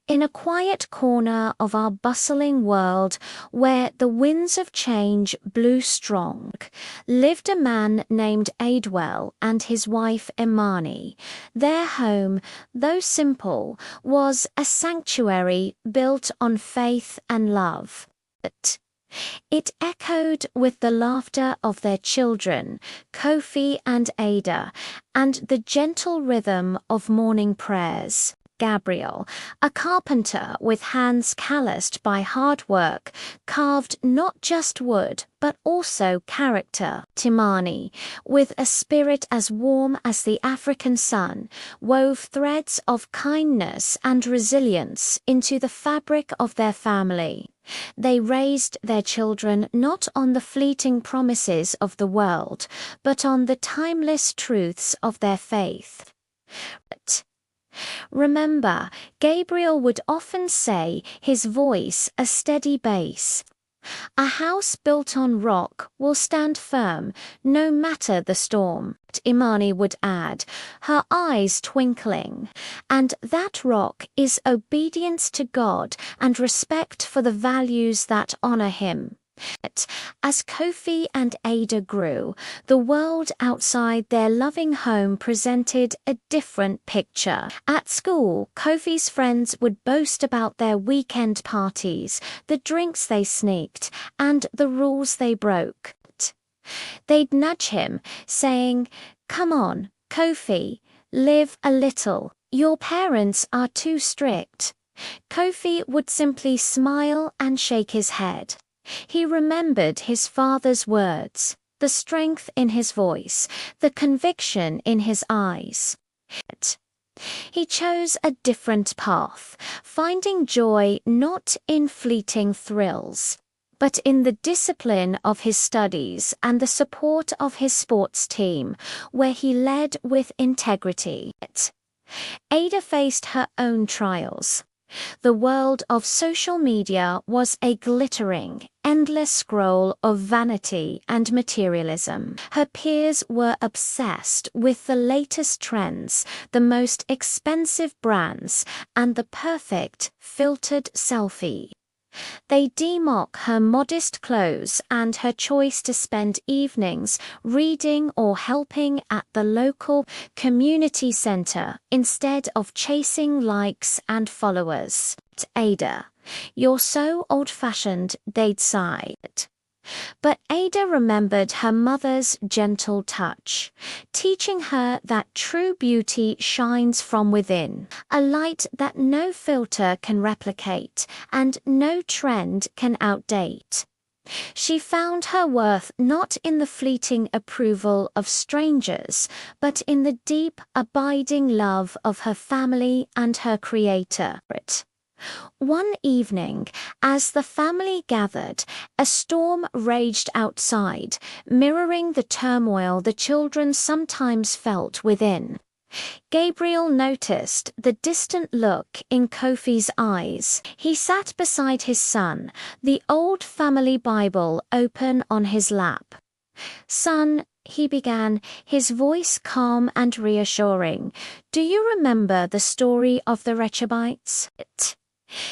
In a quiet corner of our bustling world, where the winds of change blew strong, lived a man named Adwell and his wife Imani. Their home, though simple, was a sanctuary built on faith and love. It echoed with the laughter of their children, Kofi and Ada, and the gentle rhythm of morning prayers. Gabriel, a carpenter with hands calloused by hard work, carved not just wood but also character. Timani, with a spirit as warm as the African sun, wove threads of kindness and resilience into the fabric of their family. They raised their children not on the fleeting promises of the world, but on the timeless truths of their faith. Remember, Gabriel would often say, his voice a steady base. A house built on rock will stand firm, no matter the storm, Imani would add, her eyes twinkling. And that rock is obedience to God and respect for the values that honor Him. As Kofi and Ada grew, the world outside their loving home presented a different picture. At school, Kofi's friends would boast about their weekend parties, the drinks they sneaked, and the rules they broke. They'd nudge him, saying, "Come on, Kofi, live a little. Your parents are too strict." Kofi would simply smile and shake his head. He remembered his father's words, the strength in his voice, the conviction in his eyes. He chose a different path, finding joy not in fleeting thrills, but in the discipline of his studies and the support of his sports team, where he led with integrity. Ada faced her own trials. The world of social media was a glittering, endless scroll of vanity and materialism. Her peers were obsessed with the latest trends, the most expensive brands, and the perfect, filtered selfie. They demock her modest clothes and her choice to spend evenings reading or helping at the local community center instead of chasing likes and followers. Ada, "You're so old-fashioned," they'd sigh. But Ada remembered her mother's gentle touch, teaching her that true beauty shines from within, a light that no filter can replicate and no trend can outdate. She found her worth not in the fleeting approval of strangers, but in the deep, abiding love of her family and her Creator. One evening, as the family gathered, a storm raged outside, mirroring the turmoil the children sometimes felt within. Gabriel noticed the distant look in Kofi's eyes. He sat beside his son, the old family Bible open on his lap. "Son," he began, his voice calm and reassuring, "do you remember the story of the Rechabites?"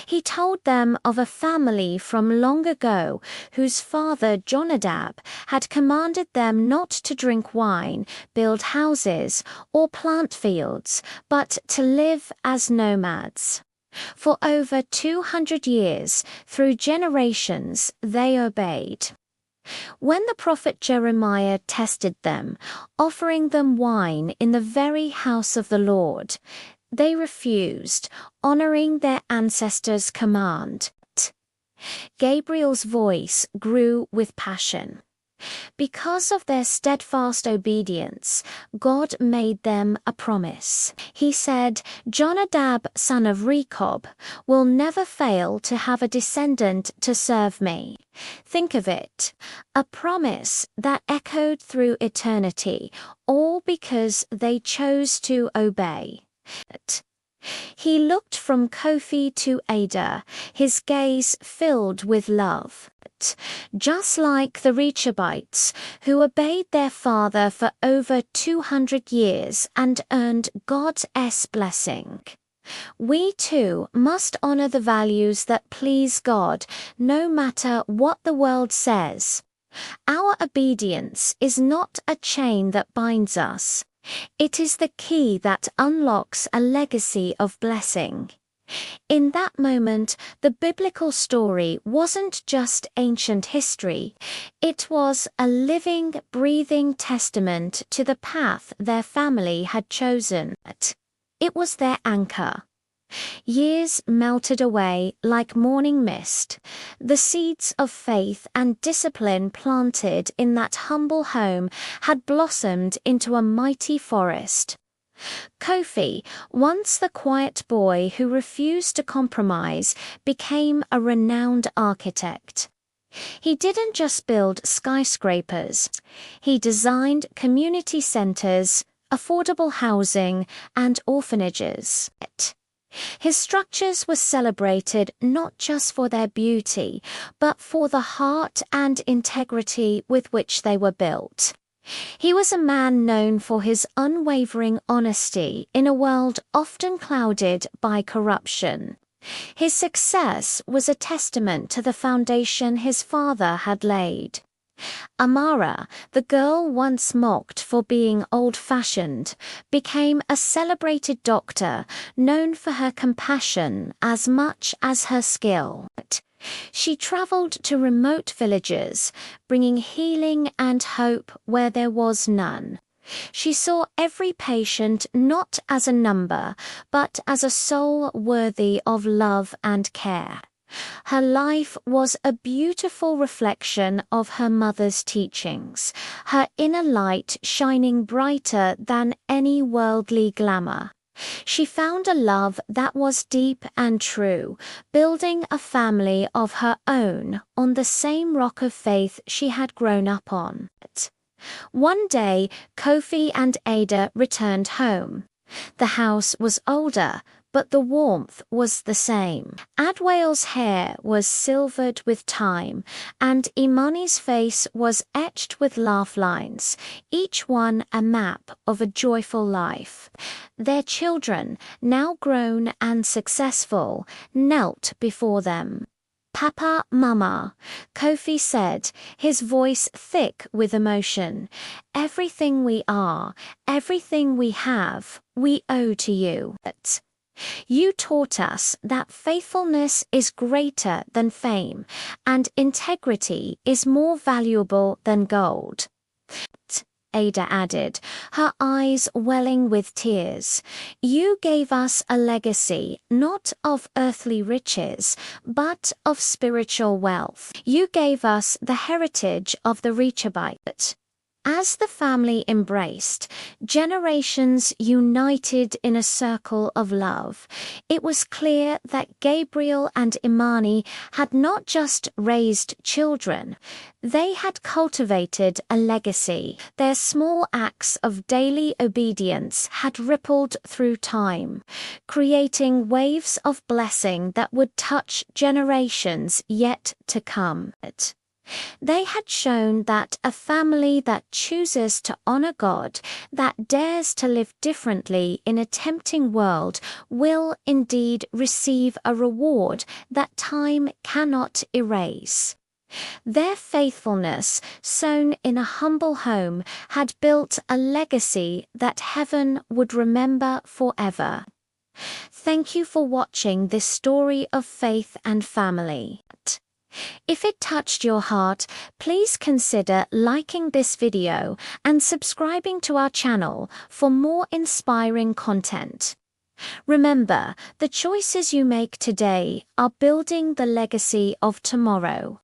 He told them of a family from long ago whose father Jehonadab had commanded them not to drink wine, build houses, or plant fields, but to live as nomads. For over 200 years, through generations, they obeyed. When the prophet Jeremiah tested them, offering them wine in the very house of the Lord, they refused, honoring their ancestors' command. Gabriel's voice grew with passion. Because of their steadfast obedience, God made them a promise. He said, "Jehonadab, son of Rechab, will never fail to have a descendant to serve me." Think of it, a promise that echoed through eternity, all because they chose to obey. He looked from Kofi to Ada, his gaze filled with love. Just like the Rechabites, who obeyed their father for over 200 years and earned God's blessing. We too must honor the values that please God, no matter what the world says. Our obedience is not a chain that binds us. It is the key that unlocks a legacy of blessing. In that moment, the biblical story wasn't just ancient history. It was a living, breathing testament to the path their family had chosen. It was their anchor. Years melted away like morning mist. The seeds of faith and discipline planted in that humble home had blossomed into a mighty forest. Kofi, once the quiet boy who refused to compromise, became a renowned architect. He didn't just build skyscrapers. He designed community centers, affordable housing, and orphanages. His structures were celebrated not just for their beauty, but for the heart and integrity with which they were built. He was a man known for his unwavering honesty in a world often clouded by corruption. His success was a testament to the foundation his father had laid. Amara, the girl once mocked for being old-fashioned, became a celebrated doctor known for her compassion as much as her skill. She traveled to remote villages, bringing healing and hope where there was none. She saw every patient not as a number, but as a soul worthy of love and care. Her life was a beautiful reflection of her mother's teachings, her inner light shining brighter than any worldly glamour. She found a love that was deep and true, building a family of her own on the same rock of faith she had grown up on. One day, Kofi and Ada returned home. The house was older, but the warmth was the same. Adwael's hair was silvered with time, and Imani's face was etched with laugh lines, each one a map of a joyful life. Their children, now grown and successful, knelt before them. "Papa, Mama," Kofi said, his voice thick with emotion. "Everything we are, everything we have, we owe to you. You taught us that faithfulness is greater than fame, and integrity is more valuable than gold." Ada added, her eyes welling with tears. "You gave us a legacy not of earthly riches, but of spiritual wealth. You gave us the heritage of the Rechabites." As the family embraced, generations united in a circle of love, it was clear that Gabriel and Imani had not just raised children, they had cultivated a legacy. Their small acts of daily obedience had rippled through time, creating waves of blessing that would touch generations yet to come. They had shown that a family that chooses to honor God, that dares to live differently in a tempting world, will indeed receive a reward that time cannot erase. Their faithfulness, sown in a humble home, had built a legacy that heaven would remember forever. Thank you for watching this story of faith and family. If it touched your heart, please consider liking this video and subscribing to our channel for more inspiring content. Remember, the choices you make today are building the legacy of tomorrow.